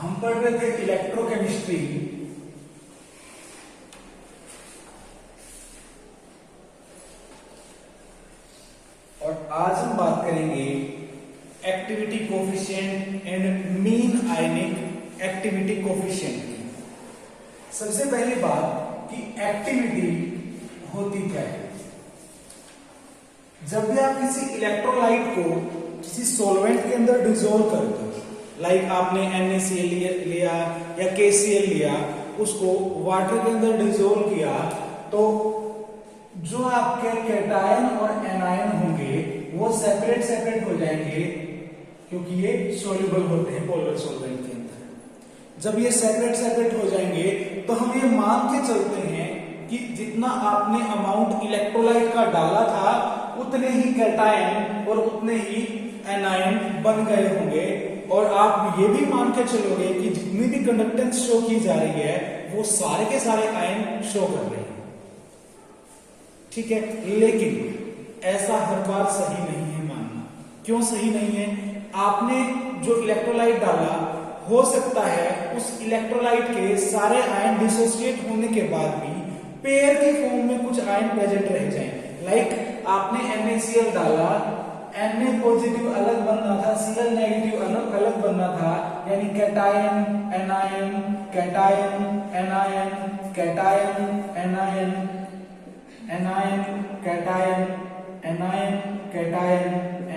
हम पढ़ रहे थे इलेक्ट्रोकेमिस्ट्री और आज हम बात करेंगे activity coefficient and mean ionic activity coefficient की। सबसे पहली बात कि एक्टिविटी होती क्या है। जब भी आप किसी इलेक्ट्रोलाइट को किसी सॉल्वेंट के अंदर डिसॉल्व करते हो, लाइक आपने NaCl लिया या KCl लिया, उसको वाटर के अंदर डिसॉल्व किया, तो जो आपके कैटायन और एनायन होंगे वो सेपरेट सेपरेट हो जाएंगे, क्योंकि ये सोल्यूबल होते हैं पोलर सॉल्वेंट के अंदर। जब ये सेपरेट सेपरेट हो जाएंगे तो हम ये मान के चलते हैं कि जितना आपने अमाउंट इलेक्ट्रोलाइट का डाला था उतने ही कैटायन और उतने ही एनायन बन गए होंगे, और आप ये भी मान के चलोगे कि जितनी भी कंडक्टेंस शो की जा रही है वो सारे के सारे आयन शो कर रहे हैं। ठीक है, लेकिन ऐसा हर बार सही नहीं है मानना। क्यों सही नहीं है? आपने जो इलेक्ट्रोलाइट डाला, हो सकता है उस इलेक्ट्रोलाइट के सारे आयन डिसोसिएट होने के बाद भी पेयर के फॉर्म में कुछ आयन प्रेजेंट रह जाएं। लाइक आपने NaCl डाला, Na पॉजिटिव अलग बनना था, Cl नेगेटिव अलग बनना था, यानी cation anion cation anion cation anion anion cation anion cation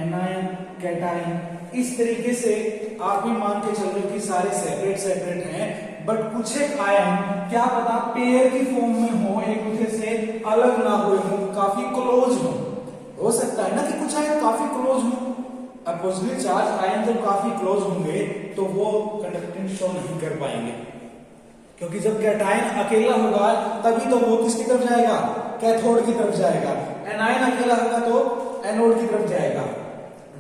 anion cation. इस तरीके से आप भी मान के चल रहे कि सारे सेपरेट सेपरेट हैं, बट कुछ एक आयन क्या पता पेयर की फॉर्म में हो, एक दूसरे से अलग ना हुए हो, काफी क्लोज हो सकता है ना कि कुछ आयन काफी क्लोज हो। अपोजिटली चार्ज आयन जब काफी क्लोज होंगे तो वो कंडक्टेंस शो नहीं कर पाएंगे, क्योंकि जब कैटायन अकेला होगा तभी तो वो किसकी तरफ जाएगा? कैथोड की तरफ जाएगा। एनायन अकेला होगा तो एनोड की तरफ जाएगा।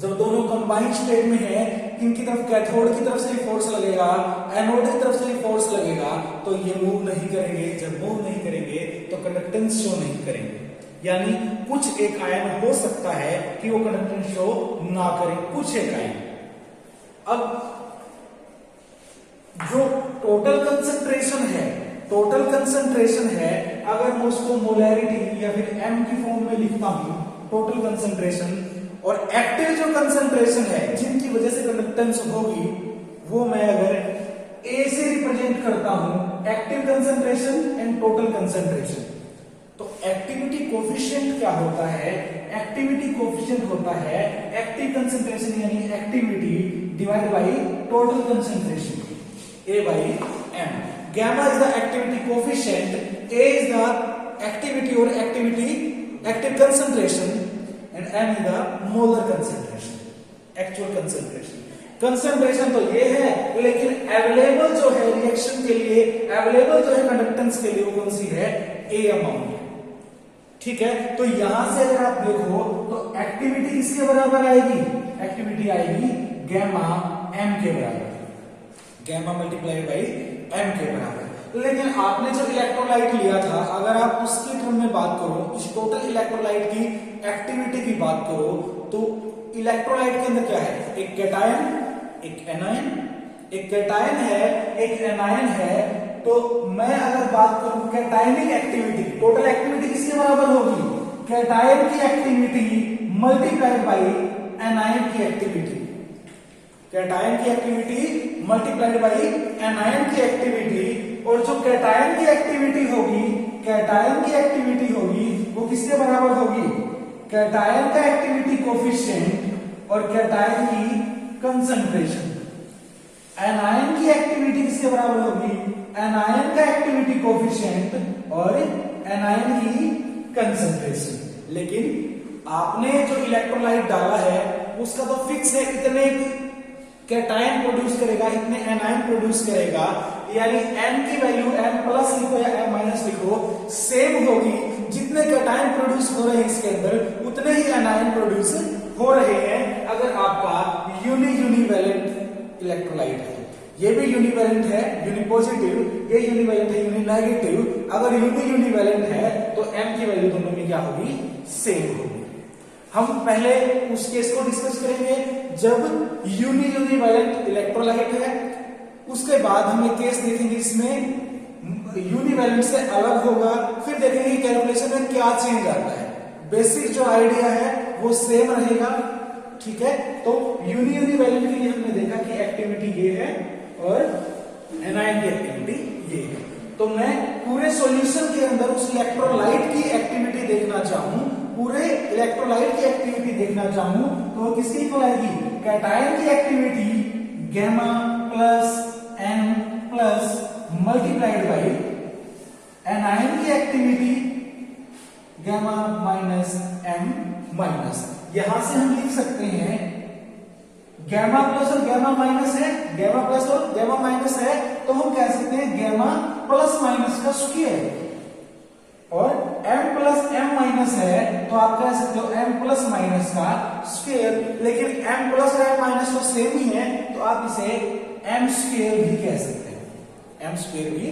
जब दोनों कंबाइंड स्टेट में है, इनकी तरफ कैथोड की तरफ से ही फोर्स लगेगा, एनोड की तरफ से ही फोर्स लगेगा, तो ये मूव नहीं करेंगे। जब मूव नहीं करेंगे तो कंडक्टेंस शो नहीं करेंगे। यानी कुछ एक आयन हो सकता है कि वो कंडक्टेंस शो ना करे, कुछ एक आयन। अब जो टोटल कंसंट्रेशन है, अगर मैं उसको मोलैरिटी या फिर m की फॉर्म में लिखता हूं, टोटल कंसंट्रेशन, और एक्टिव जो कंसंट्रेशन है जिनकी वजह से कंडक्टेंस होगी, वो मैं अगर A से रिप्रेजेंट करता हूं, active concentration and total concentration, तो एक्टिविटी कोफिशिएंट क्या होता है? एक्टिविटी कोफिशिएंट होता है एक्टिव कंसंट्रेशन यानी activity divide by total concentration, A by m. Gamma is the activity coefficient, A is the activity or active concentration, and m is the molar concentration, actual concentration. Concentration तो ये है, लेकिन available जो है reaction के लिए, available जो है कंडक्टेंस के लिए, वो कौन सी है? A अमाउंट है। ठीक है, तो यहां से अगर आप देखो तो एक्टिविटी किसके बराबर आएगी? एक्टिविटी आएगी गैमा m के बराबर, गैमा मल्टीप्लाइड बाई m के बराबर। लेकिन आपने जो इलेक्ट्रोलाइट लिया था, अगर आप उसके टर्म में बात करो, इस टोटल इलेक्ट्रोलाइट की एक्टिविटी की बात करो, तो इलेक्ट्रोलाइट के अंदर क्या है? एक कैटायन, एक एनायन, एक कैटायन है, एक एनायन है। तो मैं अगर बात करूं कैटायनिक एक्टिविटी, टोटल एक्टिविटी किसके बराबर होगी? कैटायन की एक्टिविटी मल्टीप्लाइड बाई एनायन की एक्टिविटी, कैटायन की एक्टिविटी मल्टीप्लाइड बाई एनायन की एक्टिविटी। और जो कैटायन की एक्टिविटी होगी, कैटायन की एक्टिविटी होगी, वो किसके बराबर होगी? कैटायन का एक्टिविटी कोफिशिएंट और कैटायन की कंसंट्रेशन। एनायन की एक्टिविटी किसके बराबर होगी? एनायन का एक्टिविटी कोफिशिएंट और एनायन की कंसंट्रेशन। लेकिन आपने जो इलेक्ट्रोलाइट डाला है उसका तो फिक्स है, इतने कैटायन प्रोड्यूस करेगा, इतने एनायन प्रोड्यूस करेगा, यानी n की वैल्यू m प्लस लिखो या m माइनस लिखो, सेम होगी। जितने कैटायन प्रोड्यूस हो रहे हैं इसके अंदर, उतने ही एनायन प्रोड्यूस हो रहे हैं। अगर आपका यूनिवैलेंट इलेक्ट्रोलाइट है, ये भी यूनिवैलेंट है, यूनिपॉजिटिव, ये यूनिवैलेंट है, यूनिनेगेटिव। अगर यूनिवैलेंट है तो m की वैल्यू दोनों में क्या होगी? सेम होगी। हम पहले उस केस को डिस्कस करेंगे जब यूनिवैलेंट इलेक्ट्रोलाइट है, उसके बाद हम एक केस देखेंगे इसमें यूनिवैलेंट से अलग होगा, फिर देखेंगे कैलकुलेशन में क्या चेंज आता है। बेसिक जो आइडिया है वो सेम रहेगा, ठीक है। तो यूनिवैलेंट के लिए हमने देखा कि एक्टिविटी ये है और एनायन की एक्टिविटी ये है। तो मैं पूरे सॉल्यूशन के अंदर उस इलेक्ट्रोलाइट की एक्टिविटी देखना चाहूं, पूरे इलेक्ट्रोलाइट की एक्टिविटी देखना चाहूं तो किसके इक्वल आएगी? कैटायन की activity gamma plus M plus multiplied by anion की activity gamma minus M minus. यहां से हम लिख सकते हैं गैमा प्लस और गैमा माइनस है, गैमा प्लस और गैमा माइनस है, तो हम कह सकते हैं गैमा प्लस माइनस का स्क्वायर, और m प्लस एम माइनस है तो आप कह सकते हो m प्लस माइनस का स्क्वायर। लेकिन m प्लस और m माइनस तो सेम ही है तो आप इसे m स्क्वायर भी कह सकते हो, m स्क्वायर भी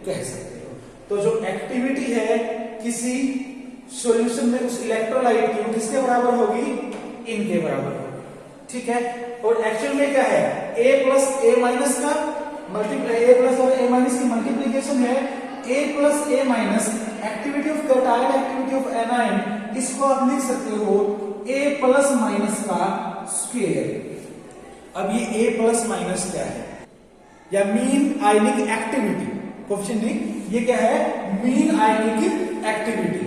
कह सकते हो। तो जो एक्टिविटी है किसी सॉल्यूशन में उस इलेक्ट्रोलाइट की वो किसके बराबर होगी? इनके बराबर होगी, ठीक है। और एक्चुअल में क्या है? a प्लस a माइनस का मल्टीप्लाई, a प्लस और a माइनस की मल्टीप्लीकेशन है, a plus a minus activity of cation activity of anion, इसको आप लिख सकते हो a प्लस माइनस का स्क्वायर। अब ये a प्लस माइनस क्या है? या मीन आयनिक एक्टिविटी, क्वेश्चन नहीं, ये क्या है? Mean ionic activity.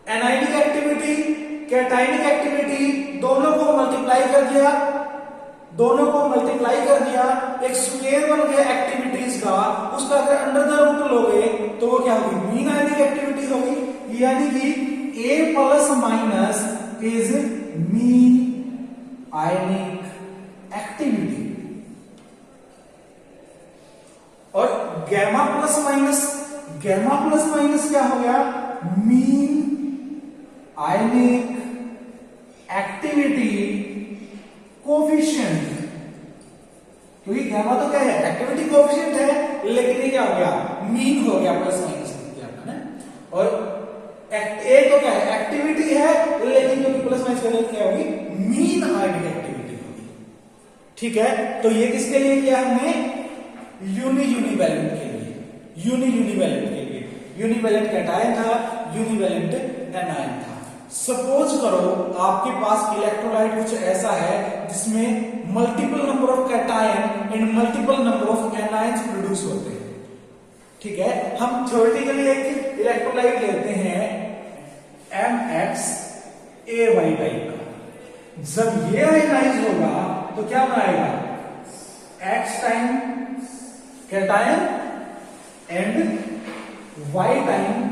Anionic activity cationic activity दोनों को मल्टीप्लाई कर दिया, दोनों को मल्टीप्लाई कर दिया, एक स्क्वायर बन गया एक्टिविटीज का, उसका अगर अंडर द रूट लोगे तो वो क्या होगी? मीन आयनिक एक्टिविटी होगी। यानी कि a plus minus is mean ionic activity, और gamma plus minus, gamma plus minus क्या हो गया? मीन आयनिक एक्टिविटी कोफिशिएंट, क्योंकि गैमा तो क्या है? एक्टिविटी कोफिशिएंट है, लेकिन ये क्या हो गया? मीन हो गया, प्लस माइनस ना। और ए तो क्या है? एक्टिविटी है, लेकिन क्योंकि प्लस माइनस करने क्या होगी? मीन आयनिक एक्टिविटी होगी, ठीक है। तो ये किसके लिए किया हमने? यूनिवैलेंट के लिए, यूनिवैलेंट के लिए। यूनिवैलेंट कैटायन था, यूनिवैलेंट एनायन था। सपोज करो आपके पास इलेक्ट्रोलाइट कुछ ऐसा है जिसमें multiple number of cation and multiple number of anions produce होते हैं, ठीक है। हम थ्योरेटिकली एक इलेक्ट्रोलाइट लेते हैं MXAY टाइप का। जब ये आयनाइज होगा तो क्या बनाएगा? X time cation and Y time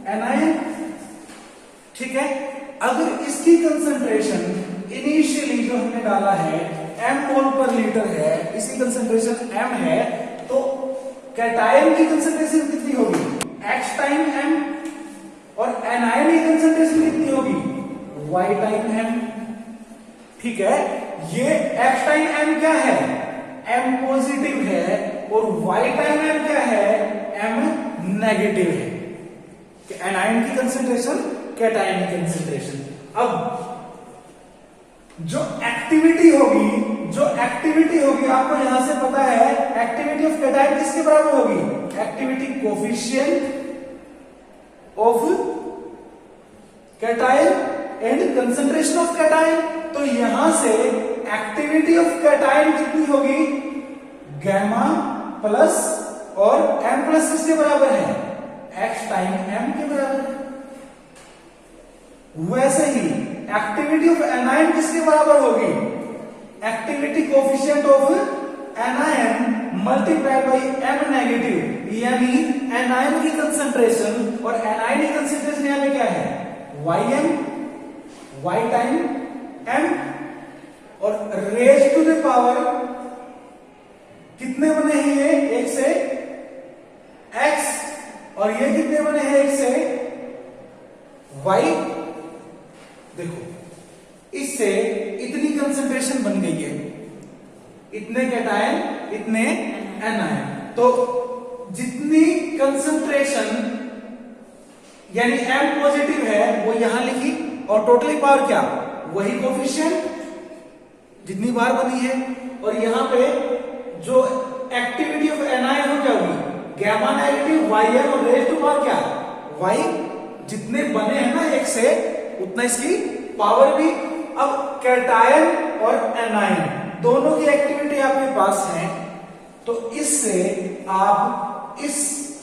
anion, ठीक है। अगर इसकी कंसंट्रेशन इनिशियली जो हमने डाला है m मोल पर लीटर है, इसकी कंसंट्रेशन m है, तो कैटायन की कंसंट्रेशन कितनी होगी? x टाइम m, और एनायन की कंसंट्रेशन कितनी होगी? y टाइम m, ठीक है। ये x टाइम m क्या है? m पॉजिटिव है, और y टाइम m क्या है? m नेगेटिव है। एनायन की कंसंट्रेशन, कैटायन की कंसंट्रेशन। अब जो एक्टिविटी होगी आपको यहां से पता है, एक्टिविटी ऑफ कैटायन किसके बराबर होगी? Activity coefficient of cation and concentration of cation. तो यहां से एक्टिविटी ऑफ कैटायन कितनी होगी? गैमा प्लस और m प्लस किसके बराबर है? x टाइम m के बराबर है। वैसे ही एक्टिविटी ऑफ एनायन किसके बराबर होगी? Activity coefficient of anion multiplied by m negative, यानी एनायन की कंसंट्रेशन, और एनायन की कंसंट्रेशन यहां पे क्या है? ym, y टाइम m, और रेज टू द पावर कितने बने हैं ये? 1 से x, और ये कितने बने हैं? 1 से y। देखो इससे इतनी कंसंट्रेशन बन गई है, इतने कैटायन इतने एनायन। तो जितनी कंसंट्रेशन यानी m पॉजिटिव है वो यहां लिखी, और टोटली पावर क्या? वही कोफिशिएंट जितनी बार बनी है, और यहां पे जो Ym और रेज टू पावर क्या, y जितने बने हैं ना एक से उतना इसकी पावर भी। अब कैटायन और एनायन दोनों की एक्टिविटी आपके पास है, तो इससे आप इस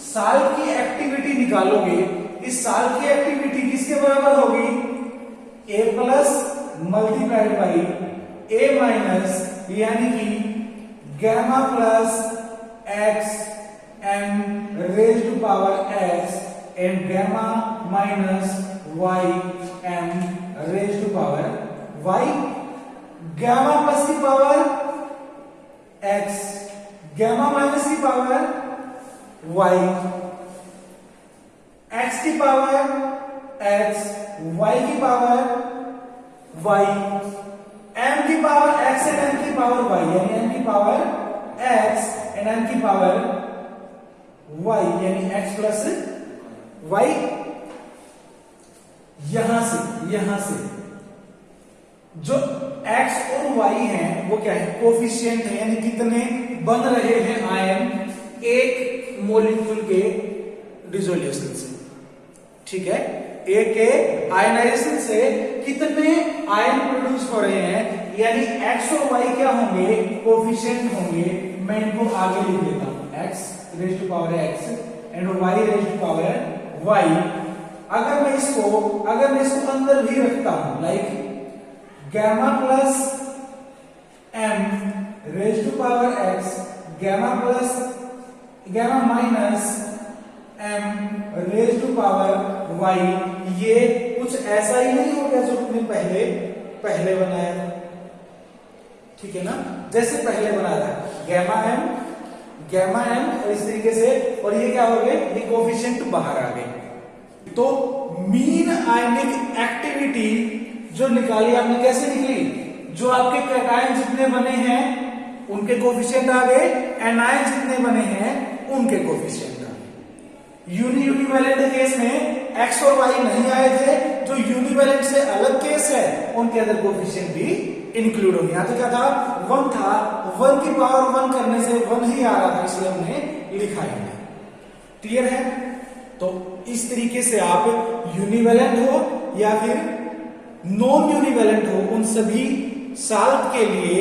साल की एक्टिविटी निकालोगे। इस साल की एक्टिविटी किसके बराबर होगी, a plus multiplied by a minus, यानी कि gamma plus x m raise to power x and gamma minus y m raise to power y। Gamma plus की पावर x, गैमा माइनस की पावर y, x की power x, y की power y, m की power x and n की power y, यानी m की power x and n की power y, यानी x प्लस y। यहां से जो x और y हैं वो क्या है, कोफिशिएंट है, यानी कितने बन रहे हैं आयन एक मॉलिक्यूल के डिसोल्यूशन से। ठीक है, एक के आयनाइजेशन से कितने आयन प्रोड्यूस हो रहे हैं, यानी x और y क्या होंगे, कोफिशिएंट होंगे। मैं इनको आगे लिख देता हूं, x raise to power x and y raise to power y। अगर मैं इसको अंदर भी रखता हूं, like gamma plus m raise to power x, gamma minus m raise to power y, ये कुछ ऐसा ही नहीं हो गया जो तुमने पहले बनाया। ठीक है ना, जैसे पहले बनाया था गैमा m इस तरीके से, और ये क्या हो गए, ये कोफिशिएंट बाहर आ गए। तो मीन आयनिक एक्टिविटी जो निकाली आपने, कैसे निकली, जो आपके कैटायन जितने बने हैं उनके कोफिशिएंट आ गए, एनायन जितने बने हैं उनके कोफिशिएंट आ गए। यूनिवैलेंट केस में x और y नहीं आए थे, जो यूनिवैलेंट से अलग केस है उनके अंदर कोफिशिएंट भी इंक्लूड हो गया। तो क्या था, 1 था, 1 की पावर 1 करने से 1 ही आ रहा था, इसलिए हमने लिखा है। क्लियर है, तो इस तरीके से आप यूनिवैलेंट हो या फिर नॉन यूनिवैलेंट हो, उन सभी साल्ट के लिए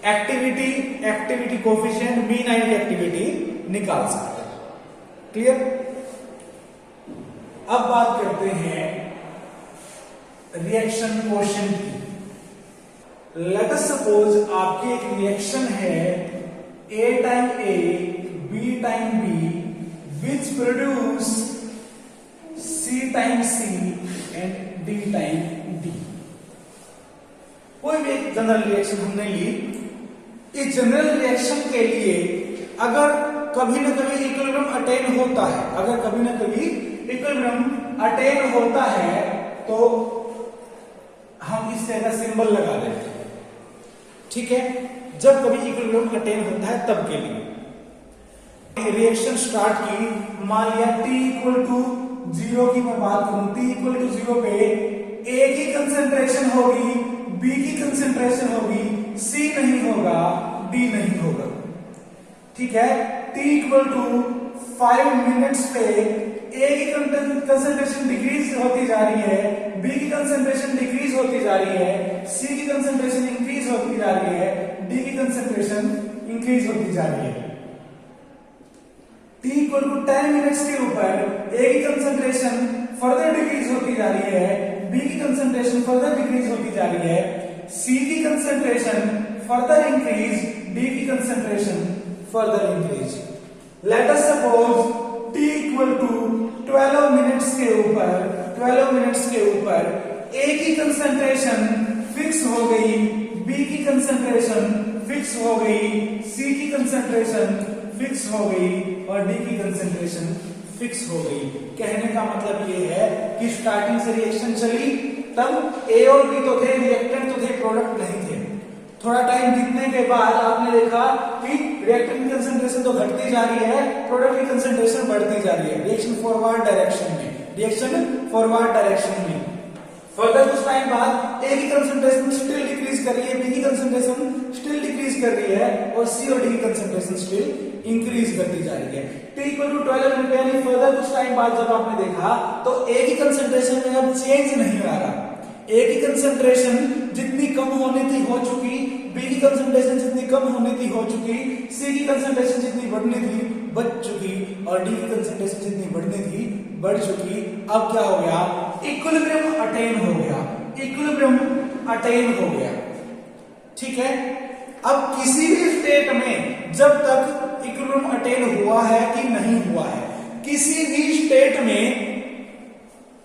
activity coefficient, mean ionic activity निकाल सकते हैं। क्लियर। अब बात करते हैं रिएक्शन कोएफिशिएंट की। लेट अस सपोज आपकी एक रिएक्शन है A time A, B time B, which produce C time C and D time D। कोई भी एक जनरल रिएक्शन हमने ली। इस जनरल रिएक्शन के लिए अगर कभी ना कभी इक्विलिब्रियम अटेन होता है, तो हम इस तरह का सिंबल लगा देते हैं। ठीक है, जब कभी इक्विलिब्रियम अटेन होता है तब के लिए रिएक्शन स्टार्ट की, मान लिया t इक्वल टू 0 की मैं बात करूं, t इक्वल टू 0 पे A की कंसेंट्रेशन होगी, B की कंसेंट्रेशन होगी, C नहीं होगा, D नहीं होगा। ठीक है, t इक्वल टू 5 मिनट्स पे A की कंसेंट्रेशन डिक्रीज होती जा रही है, B की कंसेंट्रेशन डिक्रीज होती जा रही है, C की कंसेंट्रेशन इंक्रीज होती जा रही है, D की कंसेंट्रेशन इंक्रीज होती जा रही है। t इक्वल टू 10 मिनट्स के ऊपर A की कंसेंट्रेशन फर्दर डिक्रीज होती जा रही है, B की कंसेंट्रेशन फर्दर डिक्रीज होती जा रही है, C की कंसेंट्रेशन फर्दर इंक्रीज, D की concentration further increase. Let us suppose t equal to 12 minutes के ऊपर A की कंसेंट्रेशन फिक्स हो गई, B की कंसेंट्रेशन फिक्स हो गई, C की कंसेंट्रेशन फिक्स हो गई और D की कंसेंट्रेशन फिक्स हो गई। कहने का मतलब ये है कि स्टार्टिंग से रिएक्शन चली, तब A और B तो थे, रिएक्टेंट तो थे, प्रोडक्ट नहीं थे। थोड़ा टाइम बीतने के बाद आपने देखा कि रिएक्टेंट की कंसेंट्रेशन तो घटती जा रही है, प्रोडक्ट की कंसेंट्रेशन बढ़ती जा रही है। रिएक्शन फॉरवर्ड डायरेक्शन में फर्दर कुछ टाइम बाद ए की कंसंट्रेशन स्टिल डिक्रीज कर रही है, बी की कंसंट्रेशन स्टिल डिक्रीज कर रही है और सी और डी की कंसंट्रेशन स्टिल इंक्रीज करती जा रही है। T = 12 मिनट यानी फर्दर कुछ टाइम बाद जब आपने देखा तो ए की कंसंट्रेशन में अब चेंज नहीं आ रहा। ए की कंसंट्रेशन जितनी कम होनी थी हो चुकी, बी की कंसंट्रेशन जितनी कम होनी थी हो चुकी, सी की कंसंट्रेशन जितनी बढ़नी थी बढ़ चुकी और डी की कंसंट्रेशन जितनी बढ़नी थी बढ़ चुकी। अब क्या हो गया? इक्विलिब्रियम अटेन हो गया, इक्विलिब्रियम अटेन हो गया। ठीक है, अब किसी भी स्टेट में जब तक इक्विलिब्रियम अटेन हुआ है कि नहीं हुआ है, किसी भी स्टेट में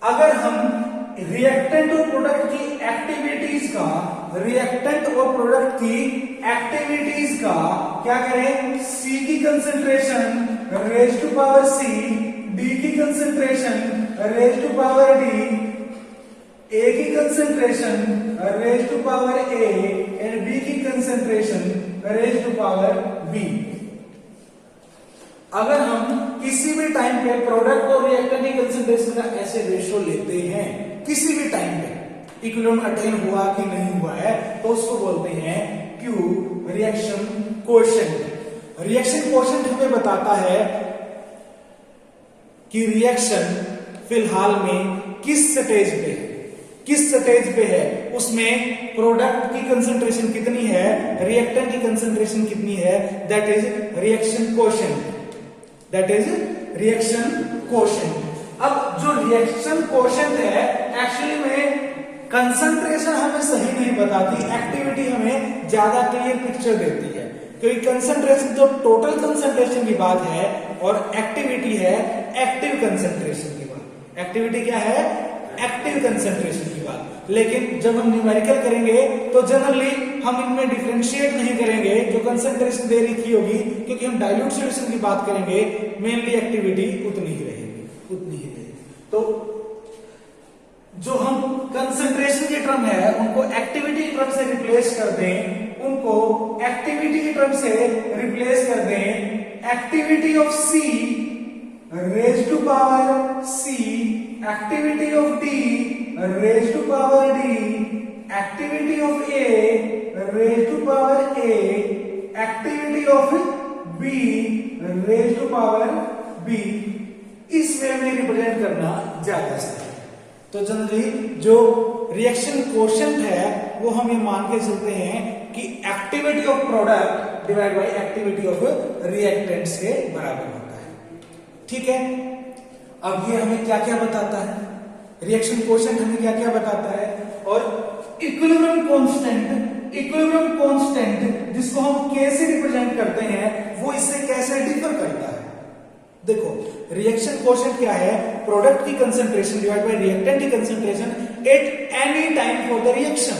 अगर हम रिएक्टेंट और प्रोडक्ट की एक्टिविटीज का, रिएक्टेंट और प्रोडक्ट की एक्टिविटीज का क्या करें? सी की concentration raise to power C, D की concentration raise to power D, A की concentration raise to power A and B की concentration raise to power B. अगर हम किसी भी टाइम पे प्रोडक्ट और रिएक्टेंट की कंसंट्रेशन का ऐसे रेशियो लेते हैं, किसी भी टाइम पे इक्विलिब्रियम अटेन हुआ कि नहीं हुआ है, तो उसको बोलते हैं Q reaction coefficient. Reaction coefficient हमें बताता है कि रिएक्शन फिलहाल में किस स्टेज पे है, किस स्टेज पे है, उसमें प्रोडक्ट की कंसंट्रेशन कितनी है, रिएक्टेंट की कंसंट्रेशन कितनी है, that is reaction coefficient, that is reaction coefficient. अब जो रिएक्शन कोएफिशिएंट है एक्चुअली में कंसंट्रेशन हमें सही नहीं बताती, एक्टिविटी हमें ज्यादा क्लियर पिक्चर देती है, क्योंकि कंसंट्रेशन जो टोटल कंसंट्रेशन की बात है और एक्टिविटी है एक्टिव कंसंट्रेशन की बात। एक्टिविटी क्या है? एक्टिव कंसंट्रेशन की बात। लेकिन जब हम न्यूमेरिकल करेंगे तो जनरली हम इनमें डिफरेंशिएट नहीं करेंगे, जो कंसंट्रेशन दे रखी होगी, क्योंकि हम डाइल्यूट सॉल्यूशन की बात करेंगे, मेनली एक्टिविटी उतनी ही रहेगी, उतनी ही रहेगी। तो जो हम कंसंट्रेशन के टर्म है उनको एक्टिविटी के टर्म से रिप्लेस कर दें, उनको एक्टिविटी के टर्म से रिप्लेस कर दें। Activity of C raise to power C, activity of D raise to power D, activity of A raise to power A, activity of B raise to power B. इस way में represent करना ज्यादा सही है। तो generally जो reaction coefficient है वो हम ये मान के चलते हैं कि activity of product divide by activity of reactant से बराबर होता है। ठीक है, अब ये हमें क्या क्या बताता है, रिएक्शन कोएफिशिएंट हमें क्या क्या बताता है, और इक्विलिब्रियम कांस्टेंट, इक्विलिब्रियम कांस्टेंट जिसको हम K से रिप्रेजेंट करते हैं, वो इससे कैसे डिफर करता है। देखो, रिएक्शन कोएफिशिएंट क्या है? प्रोडक्ट की कंसंट्रेशन डिवाइड बाय रिएक्टेंट की concentration at any time for the reaction.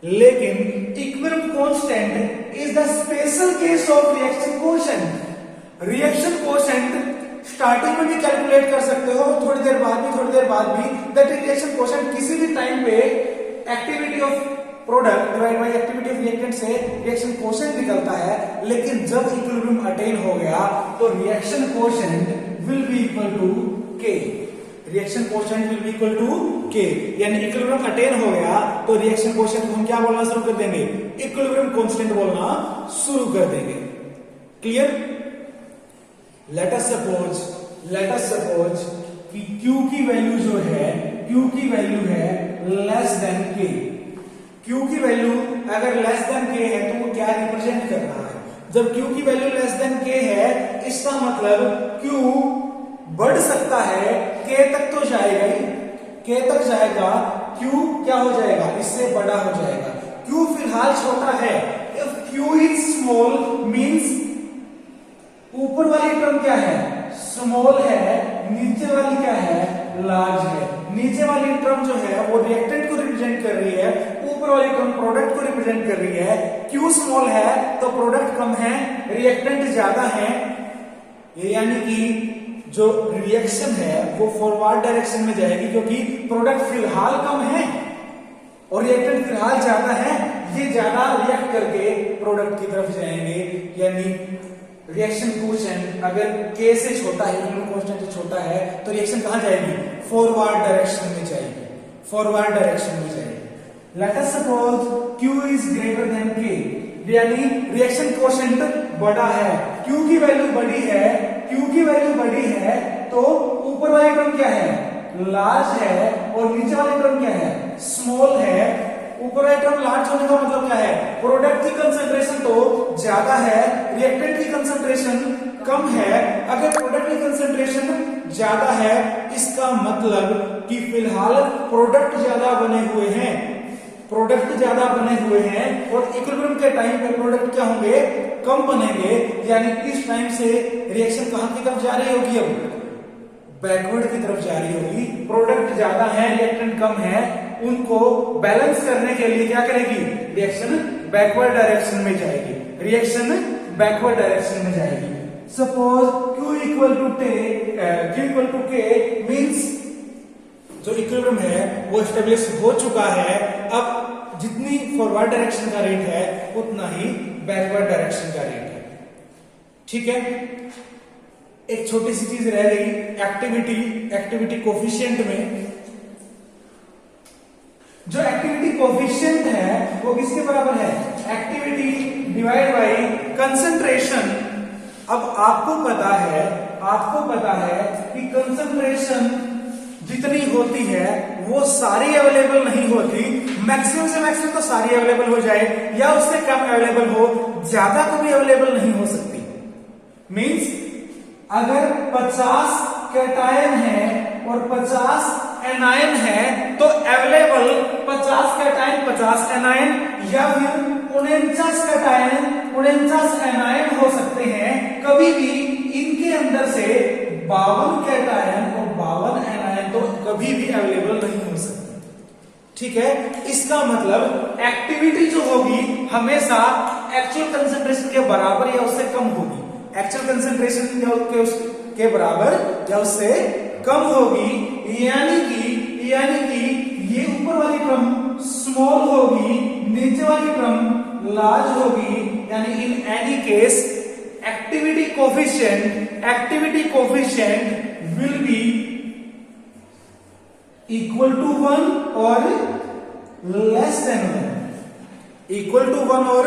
लेकिन equilibrium constant is the special case of reaction coefficient. Reaction coefficient starting में भी कैलकुलेट कर सकते हो, थोड़ी देर बाद भी, दैट रिएक्शन कोएफिशिएंट किसी भी टाइम पे activity of product divide by activity of reactant से रिएक्शन कोएफिशिएंट निकलता है। लेकिन जब इक्विलिब्रियम अटेन हो गया तो reaction coefficient will be equal to K, reaction coefficient will be equal to K, यानी इक्विलिब्रियम अटेन हो गया तो रिएक्शन कोएफिशिएंट को हम क्या बोलना शुरू कर देंगे? इक्विलिब्रियम कांस्टेंट बोलना शुरू कर देंगे। क्लियर? लेट अस सपोज कि Q की वैल्यू जो है, Q की वैल्यू है लेस देन K। Q की वैल्यू अगर लेस देन K है तो वो क्या रिप्रेजेंट कर रहा है? जब Q की वैल्यू लेस देन K है, इसका मतलब Q बढ़ सकता है, K तक तो जाएगा ही, K तक जाएगा, Q क्या हो जाएगा? इससे बड़ा हो जाएगा। Q फिलहाल छोटा है। If Q is small means ऊपर वाली टर्म क्या है? स्मॉल है, नीचे वाली क्या है? लार्ज है। नीचे वाली टर्म जो है वो रिएक्टेंट को रिप्रेजेंट कर रही है, ऊपर वाली टर्म प्रोडक्ट को रिप्रेजेंट कर रही है। Q स्मॉल है तो प्रोडक्ट कम है, रिएक्टेंट ज्यादा है, यानी कि जो रिएक्शन है वो फॉरवर्ड डायरेक्शन में जाएगी, क्योंकि प्रोडक्ट फिलहाल कम है और रिएक्टेंट फिलहाल ज्यादा है। ये ज्यादा रिएक्ट करके प्रोडक्ट की तरफ जाएंगे, यानी रिएक्शन कोएफिशिएंट अगर K से छोटा है, इक्विलिब्रियम कांस्टेंट से छोटा है, तो रिएक्शन कहां जाएगी? फॉरवर्ड डायरेक्शन में जाएगी, फॉरवर्ड डायरेक्शन में जाएगी। Late us suppose Q is greater than K, यानी रिएक्शन कोशेंट बड़ा है, Q की वैल्यू बड़ी है, Q की वैल्यू बड़ी है, तो ऊपर वाली टर्म क्या है, लार्ज है, और नीचे वाली टर्म क्या है, स्मॉल है। ऊपर वाली टर्म लार्ज होने का मतलब क्या है, प्रोडक्ट की कंसंट्रेशन तो ज्यादा है, रिएक्टेंट की कंसंट्रेशन कम है। अगर प्रोडक्ट की कंसंट्रेशन ज्यादा है, इसका मतलब कि फिलहाल प्रोडक्ट ज्यादा बने हुए हैं, प्रोडक्ट ज्यादा बने हुए हैं, और इक्विलिब्रियम के टाइम पे प्रोडक्ट क्या होंगे, कम बनेंगे। यानी इस टाइम से रिएक्शन कहां की तरफ जा रही होगी, अब बैकवर्ड की तरफ जा रही होगी। प्रोडक्ट ज्यादा है, रिएक्टेंट कम है, उनको बैलेंस करने के लिए क्या करेगी, रिएक्शन बैकवर्ड डायरेक्शन में जाएगी, रिएक्शन बैकवर्ड डायरेक्शन में जाएगी। Suppose Q equal to K means जो इक्विलिब्रियम है वो एस्टेब्लिश हो चुका है। अब जितनी फॉरवर्ड डायरेक्शन का रेट है उतना ही बैकवर्ड डायरेक्शन का रेट है। ठीक है, एक छोटी सी चीज रह गई, एक्टिविटी कोफिशिएंट में जो एक्टिविटी कोफिशिएंट है वो किसके बराबर है, एक्टिविटी डिवाइड बाय कंसंट्रेशन। अब आपको पता है कि कंसंट्रेशन जितनी होती है वो सारी अवेलेबल नहीं होती, मैक्सिमम से मैक्सिमम तो सारी अवेलेबल हो जाए या उससे कम अवेलेबल हो, ज्यादा कभी अवेलेबल नहीं हो सकती। मींस अगर 50 कैटायन है और 50 एनायन है तो अवेलेबल 50 कैटायन 50 एनायन, या फिर 49 कैटायन 49 एनायन हो सकते हैं। कभी भी इनके अंदर से 52 कैटायन और 52 एनायन तो कभी भी अवेलेबल नहीं हो सकते। ठीक है, इसका मतलब एक्टिविटी जो होगी हमेशा एक्चुअल कंसंट्रेशन के बराबर या उससे कम होगी, एक्चुअल कंसंट्रेशन के बराबर या उससे कम होगी। यानी कि ये ऊपर वाली टर्म स्मॉल होगी, नीचे वाली टर्म लार्ज होगी। यानी in any case activity coefficient will be equal to 1 और लेस देन 1, इक्वल टू 1 और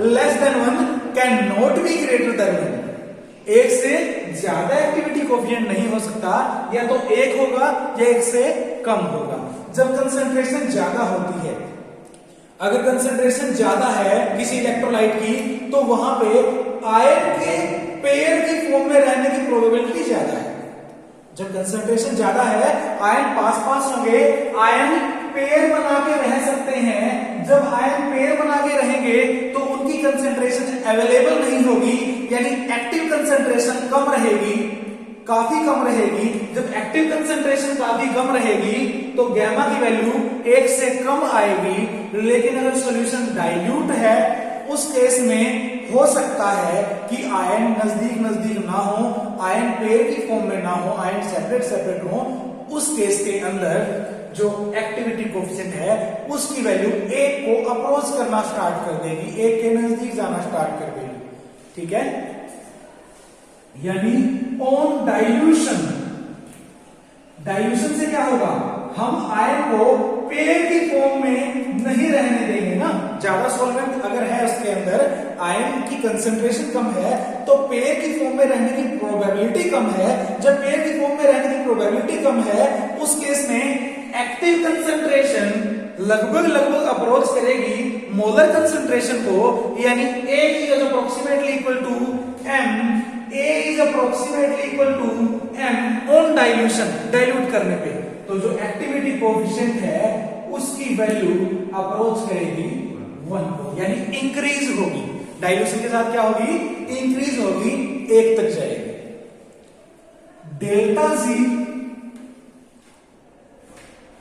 less than 1, can not be greater than 1। एक से ज्यादा एक्टिविटी कोफिशिएंट नहीं हो सकता, या तो एक होगा या एक से कम होगा। जब कंसंट्रेशन ज्यादा होती है, अगर कंसंट्रेशन ज्यादा है किसी इलेक्ट्रोलाइट की, तो वहां पे आयन के पेयर की फॉर्म में रहने की प्रोबेबिलिटी ज्यादा है। जब कंसंट्रेशन ज्यादा है, आयन पास होंगे, आयन पेयर बना के रह सकते हैं। जब आयन पेयर बना के रहेंगे तो उनकी कंसंट्रेशन अवेलेबल नहीं होगी, यानी एक्टिव कंसंट्रेशन कम रहेगी, काफी कम रहेगी। जब एक्टिव कंसंट्रेशन काफी कम रहेगी तो गैमा की वैल्यू 1 से कम आएगी। लेकिन अगर सॉल्यूशन डाइल्यूट है, उस केस में हो सकता है कि आयन नजदीक ना हो, आयन पेयर की फॉर्म में ना हो, आयन सेपरेट हो। उस केस के अंदर जो एक्टिविटी कोफिशिएंट है उसकी वैल्यू 1 को अप्रोच करना स्टार्ट कर देगी, 1 के नजदीक जाना स्टार्ट कर देगी। ठीक है, यानी ऑन डाइल्यूशन से क्या होगा, हम आयन को पेयर की फॉर्म में नहीं रहने देंगे ना। ज्यादा सॉल्वेंट अगर है उसके अंदर, आयन की कंसंट्रेशन कम है, तो पेयर की फॉर्म में रहने की प्रोबेबिलिटी कम है। जब पेयर की फॉर्म में रहने की प्रोबेबिलिटी कम है, उस केस में एक्टिव कंसंट्रेशन लगभग अप्रोच करेगी मोलर कंसंट्रेशन को, यानी A is approximately equal to M, A is approximately equal to M on dilution, dilute करने पे। तो जो एक्टिविटी कोफिशिएंट है उसकी वैल्यू अप्रोच करेगी 1 को, यानी इंक्रीज होगी। डाइल्यूशन के साथ क्या होगी, इंक्रीज होगी, 1 तक जाएगी। Delta G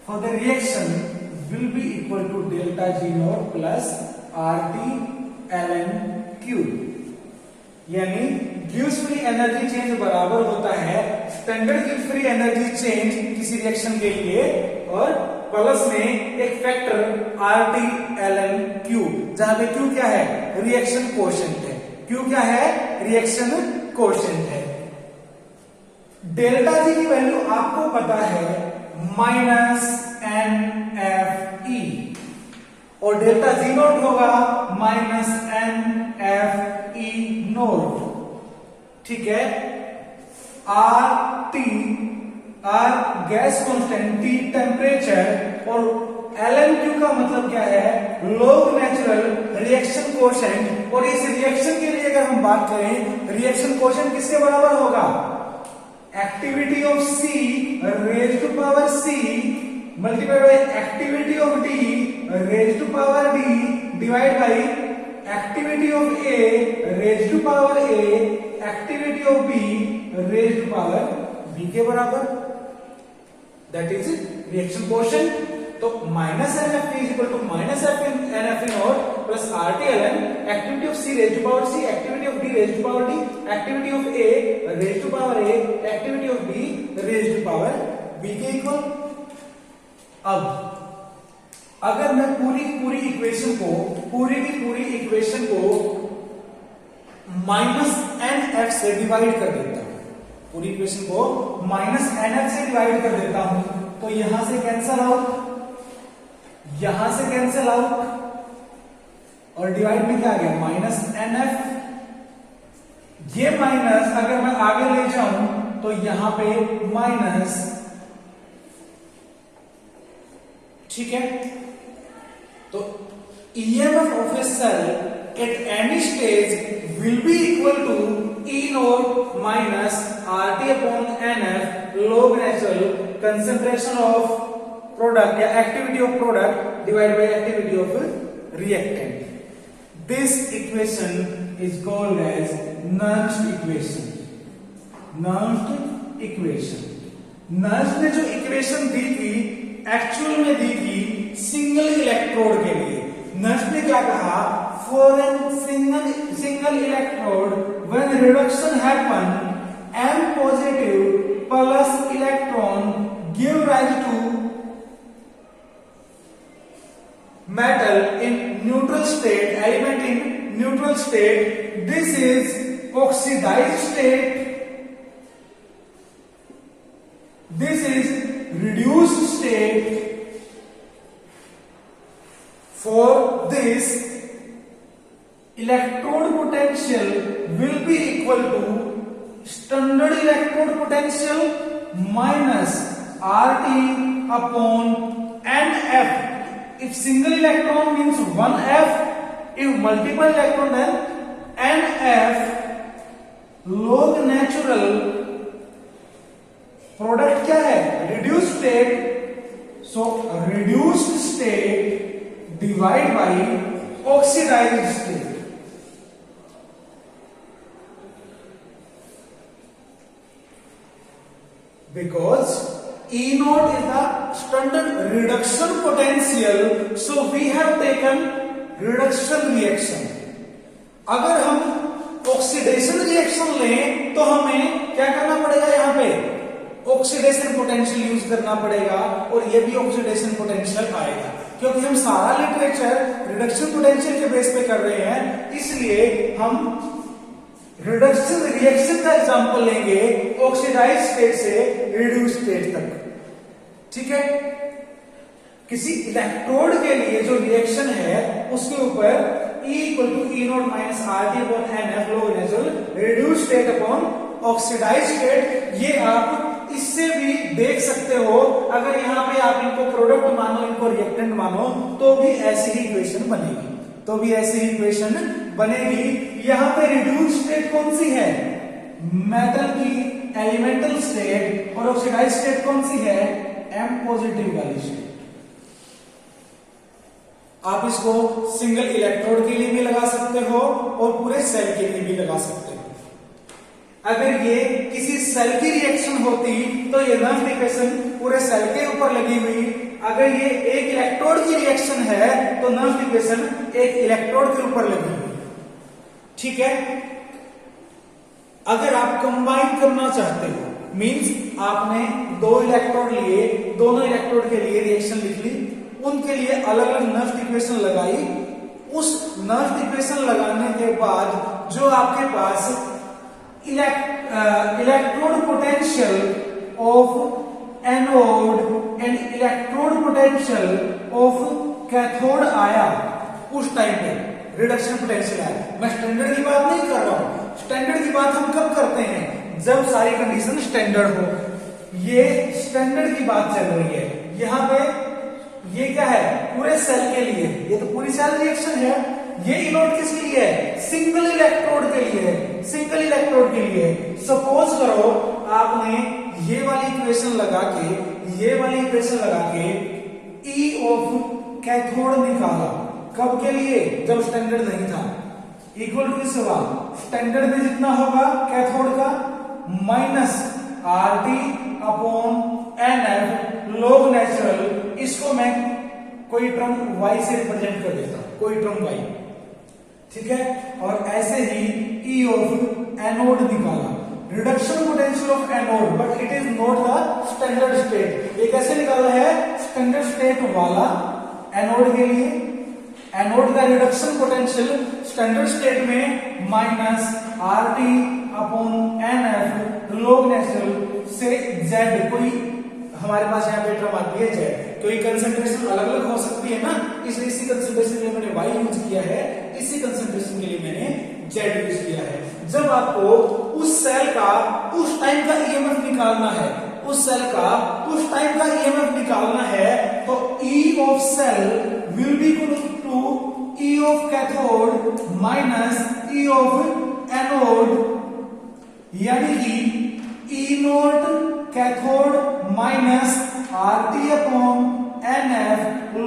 for the reaction will be equal to delta G naught plus RT ln Q, यानी गिव्स फ्री एनर्जी चेंज बराबर होता है standard gives free energy change किसी रिएक्शन के लिए, और प्लस में एक फैक्टर RT ln Q, जहां पे Q क्या है, रिएक्शन कोशेंट है। Q क्या है, रिएक्शन कोशेंट है। डेल्टा जी की वैल्यू आपको पता है माइनस NFE और डेल्टा जी नोट होगा माइनस NFE नोट। ठीक है, RT R gas constant, T temperature और LNQ का मतलब क्या है, लॉग नेचुरल रिएक्शन कोएफिशिएंट। और इस रिएक्शन के लिए अगर हम बात करें, रिएक्शन कोएफिशिएंट किसके बराबर होगा, activity of C raise to power C multiplied by activity of D raise to power D divide by activity of A raise to power A activity of B raise to power B के बराबर, that is reaction coefficient. तो minus NFE is equal to minus NFE not plus RTLN activity of C raise to power C activity of D raise to power D activity of A raise to power A activity of B raise to power B के equal. अब अगर मैं पूरी की पूरी equation को minus NF से divide कर देता हूं, पूरी इक्वेशन को माइनस NF से डिवाइड कर देता हूं, तो यहां से कैंसल आउट और डिवाइड में क्या आ गया, माइनस NF। ये माइनस अगर मैं आगे ले जाऊं तो यहां पे माइनस, ठीक है। तो EMF of a cell at any stage will be equal to E naught minus RT upon NF log natural concentration of product या activity of product divided by activity of reactant. This equation is called as Nernst equation. Nernst equation. Nurse ने जो equation दी थी actual में दी थी single electrode के लिए। Nurse ने क्या कहा, for an single electrode when reduction happen m positive plus electron give rise to metal in neutral state, element in neutral state, this is oxidized state, this is reduced state. For this, electrode potential will be equal to standard electrode potential minus RT upon NF. If single electron means 1F, if multiple electron then NF, log natural product क्या है, reduced state, so reduced state divide by oxidized state. Because E naught is the standard reduction potential, so we have taken reduction reaction. अगर हम oxidation reaction लें तो हमें क्या करना पड़ेगा, यहाँ पे ऑक्सीडेशन पोटेंशियल यूज करना पड़ेगा और ये भी ऑक्सीडेशन पोटेंशियल आएगा, क्योंकि हम सारा लिटरेचर रिडक्शन पोटेंशियल के बेस पे कर रहे हैं, इसलिए हम रिडक्शन रिएक्शन का एग्जांपल लेंगे ऑक्सीडाइज्ड स्टेट से रिड्यूस्ड स्टेट तक। ठीक है, किसी इलेक्ट्रोड के लिए जो रिएक्शन है उसके ऊपर E equal to E not minus RT upon NF log natural reduced state upon oxidised state. ये आप इससे भी देख सकते हो, अगर यहाँ पे आप इनको प्रोडक्ट मानो, इनको रिएक्टेंट मानो, तो भी ऐसी ही इक्वेशन बनेगी, यहाँ पे रिड्यूस्ड स्टेट कौन सी है, मेटल की एलिमेंटल स्टेट, और ऑक्सीडाइज्ड स्टेट कौन सी है, M पॉजिटिव वाली स्टेट। आप इसको सिंगल इलेक्ट्रोड के लिए भी लगा सकते हो और पूरे सेल के लिए भी लगा सकते हो। अगर ये किसी सेल की रिएक्शन होती तो ये नर्व इक्वेशन पूरे सेल के ऊपर लगी हुई, अगर ये एक इलेक्ट्रोड की रिएक्शन है तो नर्व इक्वेशन एक इलेक्ट्रोड के ऊपर लगी हुई। ठीक है, अगर आप कंबाइन करना चाहते हो, मींस आपने दो इलेक्ट्रोड लिए, दोनों इलेक्ट्रोड के लिए रिएक्शन लिख ली, उनके लिए अलग अलग नर्व इक्वेशन लगाई, उस नर्व इक्वेशन लगाने के बाद जो आपके पास electrode potential of anode and electrode potential of cathode आया, उस टाइम पे रिडक्शन पोटेंशियल आया। मैं स्टैंडर्ड की बात नहीं कर रहा हूं, स्टैंडर्ड की बात हम कब करते हैं, जब सारी कंडीशन स्टैंडर्ड हो। ये स्टैंडर्ड की बात चल रही है। यहां पे ये क्या है, पूरे सेल के लिए, ये तो पूरी सेल रिएक्शन है। ये इनोड किसके लिए है, सिंगल इलेक्ट्रोड के लिए है, सिंगल इलेक्ट्रोड के लिए। सपोज करो आपने ये वाली इक्वेशन लगा के, ये वाली इक्वेशन लगा के ई ऑफ कैथोड निकाला, कब के लिए, जब स्टैंडर्ड नहीं था। इक्वल टू किस होगा, स्टैंडर्ड में जितना होगा कैथोड का minus R T upon N F log natural. इसको मैं कोई टर्म y से रिप्रेजेंट कर देता हूं, कोई टर्म y, ठीक है। और ऐसे ही E ऑफ एनोड निकाला, reduction potential of anode, but it is not the standard state. ये कैसे निकाला है, स्टैंडर्ड स्टेट वाला एनोड के लिए, एनोड का रिडक्शन पोटेंशियल स्टैंडर्ड स्टेट में minus R T upon N F log natural से जेड, कोई हमारे पास यहाँ पे टर्म आती है जेड, क्योंकि कंसंट्रेशन अलग अलग हो सकती है ना, इसलिए इसी कंसंट्रेशन के लिए मैंने वाई यूज किया है, इसी कंसंट्रेशन के लिए मैंने जेड यूज किया है। जब आपको उस सेल का उस टाइम का ईएमएफ निकालना है, उस सेल का उस टाइम का ईएमएफ निकालना है, तो E of cell will be equal to E of cathode minus E of anode, यानी कि E naught cathode minus R T upon N F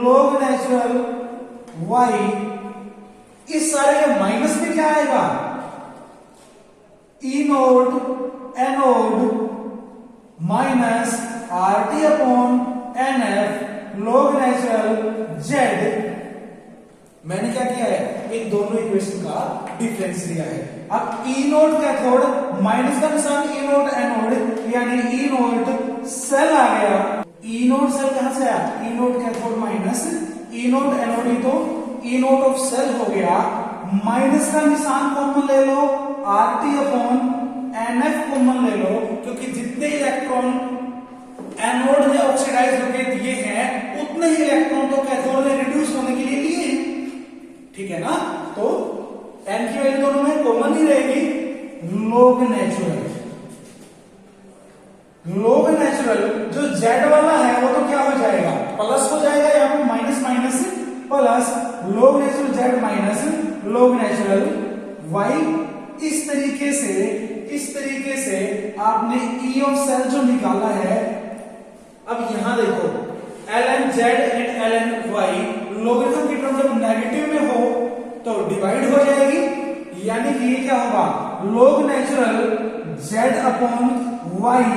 log natural Y. इस सारे के माइनस में क्या आएगा, E naught anode minus R T upon N F log natural Z. मैंने क्या किया है, इन दोनों इक्वेशन का डिफरेंस लिया है। अब ई नोट कैथोड माइनस का निशान ई नोट एनोड, यानी ई नोट सेल आ गया। ई नोट सेल कहां से आया, ई नोट कैथोड माइनस ई नोट एनोड, ही तो ई नोट ऑफ सेल हो गया। माइनस का निशान कॉमन ले लो, R T upon N F common ले लो, क्योंकि जितने इलेक्ट्रॉन एनोड में ऑक्सीडाइज होके दिए हैं, उतने ही इलेक्ट्रॉन तो कैथोड में रिड्यूस होने के लिए लिए हैं, ठीक है ना। तो एन की वैल्यू दोनों में कॉमन ही रहेगी। लॉग नेचुरल, लॉग नेचुरल जो जेड वाला है वो तो क्या हो जाएगा, प्लस हो जाएगा, यहाँ पे minus minus plus, log natural Z minus log natural Y. इस तरीके से आपने ई ऑफ सेल जो निकाला है। अब यहां देखो L N Z and L N Y, logarithm की टर्म जब नेगेटिव में हो तो डिवाइड हो जाएगी, यानी कि ये क्या होगा, log natural Z upon Y,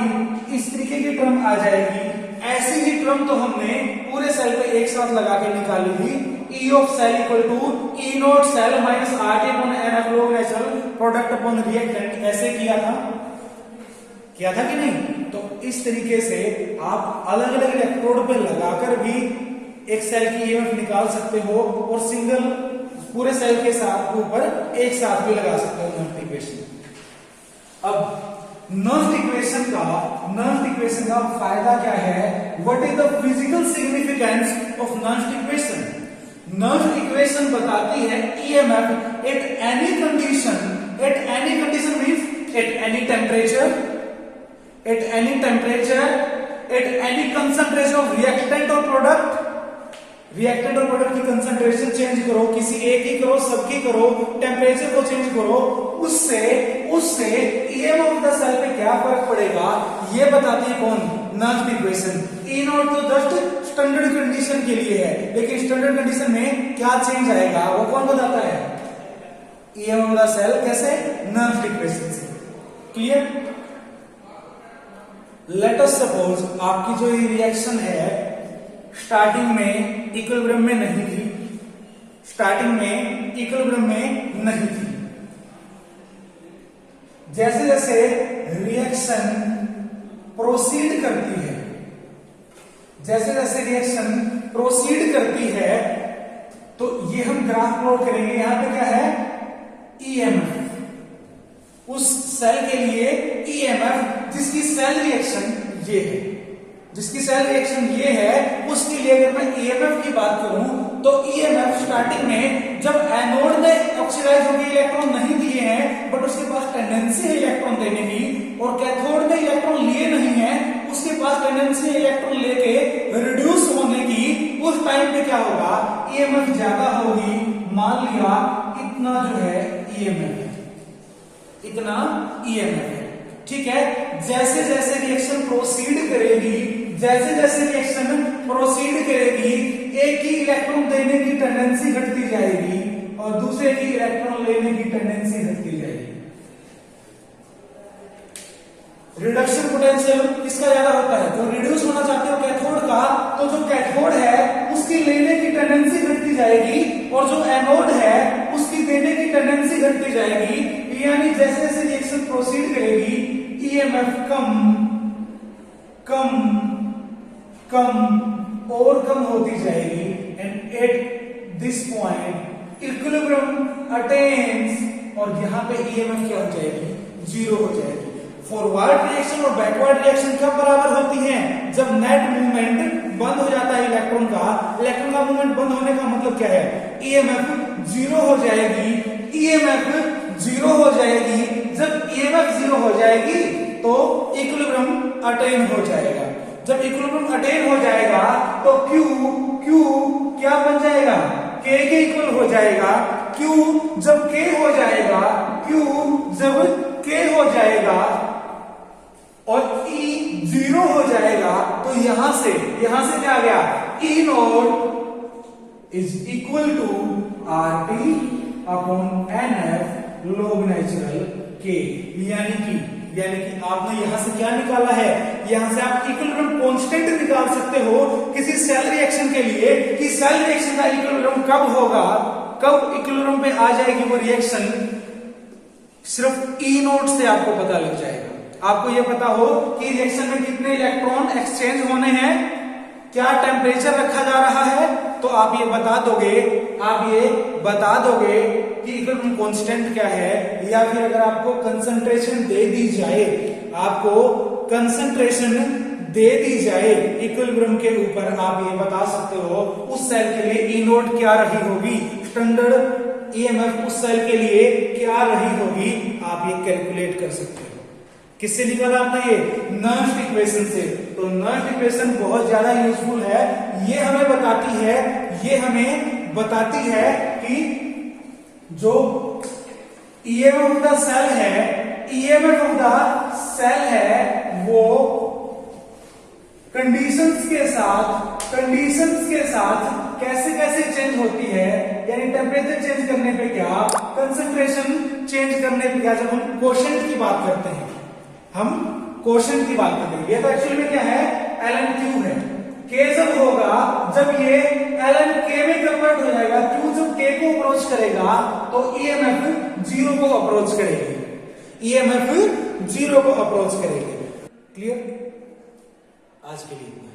इस तरीके की टर्म आ जाएगी। ऐसी ही टर्म तो हमने पूरे सेल पे एक साथ लगा के निकाली थी, E of cell equal to E naught cell minus R T upon N F log natural product upon reactant, ऐसे किया था कि नहीं। तो इस तरीके से आप अलग अलग इलेक्ट्रोड पे लगाकर भी एक सेल की ईएमएफ निकाल सकते हो, और सिंगल पूरे सेल के साथ ऊपर एक साथ भी लगा सकते हो नर्व्ड इक्वेशन। अब नर्व्ड इक्वेशन का फायदा क्या है, what is the physical significance of Nernst equation. Nernst equation बताती है EMF at any condition means at any temperature, at any concentration of reactant और प्रोडक्ट। रिएक्टेंट और प्रोडक्ट की कंसंट्रेशन चेंज करो, किसी एक की करो, सबकी करो, टेम्परेचर को चेंज करो, उससे ईएम ऑफ द सेल पे क्या फर्क पड़ेगा, ये बताती है कौन, नर्व्ड इक्वेशन। ई नॉट तो जस्ट स्टैंडर्ड कंडीशन के लिए है, लेकिन स्टैंडर्ड कंडीशन में क्या चेंज आएगा वो कौन बताता है, ईएम ऑफ द सेल। कैसे, नर्व्ड इक्वेशन से। क्लियर। लेट अस सपोज आपकी जो ये रिएक्शन है स्टार्टिंग में इक्विलिब्रियम में नहीं थी, जैसे जैसे रिएक्शन प्रोसीड करती है, तो ये हम ग्राफ प्लॉट करेंगे। यहां पे क्या है, ईएमएफ, उस सेल के लिए ईएमएफ जिसकी सेल रिएक्शन ये है, जिसकी सेल रिएक्शन ये है, उसके लिए अगर मैं ईएमएफ की बात करूं तो ईएमएफ स्टार्टिंग में जब एनोड ने ऑक्सीडाइज होकर इलेक्ट्रॉन नहीं दिए हैं बट उसके पास टेंडेंसी है इलेक्ट्रॉन देने की, और कैथोड ने इलेक्ट्रॉन लिए नहीं है, उसके पास टेंडेंसी है इलेक्ट्रॉन लेके रिड्यूस होने की, उस टाइम पे क्या होगा, ईएमएफ ज्यादा होगी। मान लिया इतना जो है ईएमएफ है, इतना ईएमएफ है, ठीक है। जैसे जैसे रिएक्शन प्रोसीड करेगी, जैसे जैसे रिएक्शन प्रोसीड करेगी, एक ही इलेक्ट्रॉन देने की टेंडेंसी घटती जाएगी और दूसरे की इलेक्ट्रॉन लेने की टेंडेंसी घटती जाएगी। रिडक्शन पोटेंशियल किसका ज्यादा होता है, तो रिड्यूस होना चाहते हो कैथोड का, तो जो कैथोड है उसकी लेने की टेंडेंसी घटती जाएगी और जो एनोड है उसकी देने की टेंडेंसी घटती जाएगी। यानी जैसे जैसे रिएक्शन प्रोसीड करेगी ईएमएफ कम कम कम और कम होती जाएगी and at this point equilibrium attains, और यहां पे ईएमएफ क्या हो जाएगी, जीरो हो जाएगी। फॉरवर्ड रिएक्शन और बैकवर्ड रिएक्शन कब बराबर होती है, जब नेट मूवमेंट बंद हो जाता है इलेक्ट्रॉन का। इलेक्ट्रॉन का मूवमेंट बंद होने का मतलब क्या है, ईएमएफ जीरो हो जाएगी, ईएमएफ जीरो हो जाएगी। जब ईएमएफ जीरो हो जाएगी तो इक्विलिब्रियम अटेन हो जाएगा। जब इक्विलिब्रियम अटेन हो जाएगा तो Q क्या बन जाएगा, K के इक्वल हो जाएगा। Q जब K हो जाएगा, Q जब K हो जाएगा और E जीरो हो जाएगा, तो यहां से क्या आ गया, E naught is equal to RT upon NF log natural K। यानी कि आपने यहां से क्या निकाला है, यहां से आप इक्विलिब्रियम कांस्टेंट निकाल सकते हो किसी सेल रिएक्शन के लिए कि सेल रिएक्शन का इक्विलिब्रियम कब होगा, कब इक्विलिब्रियम पे आ जाएगी वो रिएक्शन। सिर्फ E नोट से आपको पता लग जाएगा। आपको यह पता हो कि रिएक्शन में कितने इलेक्ट्रॉन एक्सचेंज होने हैं, क्या टेम्परेचर रखा जा रहा है, तो आप ये बता दोगे कि इक्विलिब्रियम कांस्टेंट क्या है। या फिर अगर आपको कंसंट्रेशन दे दी जाए, इक्विलिब्रियम के ऊपर, आप ये बता सकते हो उस सेल के लिए ई नोट क्या रही होगी, स्टैंडर्ड ईएमएफ उस सेल के लिए क्या रही होगी, आप ये कैलकुलेट कर सकते हो। किससे निकाला आपने, ये नर्स्ट इक्वेशन से। तो नर्स्ट इक्वेशन बहुत ज्यादा यूजफुल है। ये हमें बताती है कि जो ईएमएफ ऑफ द सेल है वो कंडीशंस के साथ कैसे चेंज होती है। यानी टेम्परेचर चेंज करने पे क्या, कंसंट्रेशन चेंज करने पे क्या। जब हम क्वोशेंट की बात करते हैं, ये तो एक्चुअली में क्या है, LNQ है। K जब होगा, जब ये LNK में कन्वर्ट हो जाएगा, Q जब K को अप्रोच करेगा तो EMF जीरो को अप्रोच करेगी। क्लियर? आज के लिए इतना है।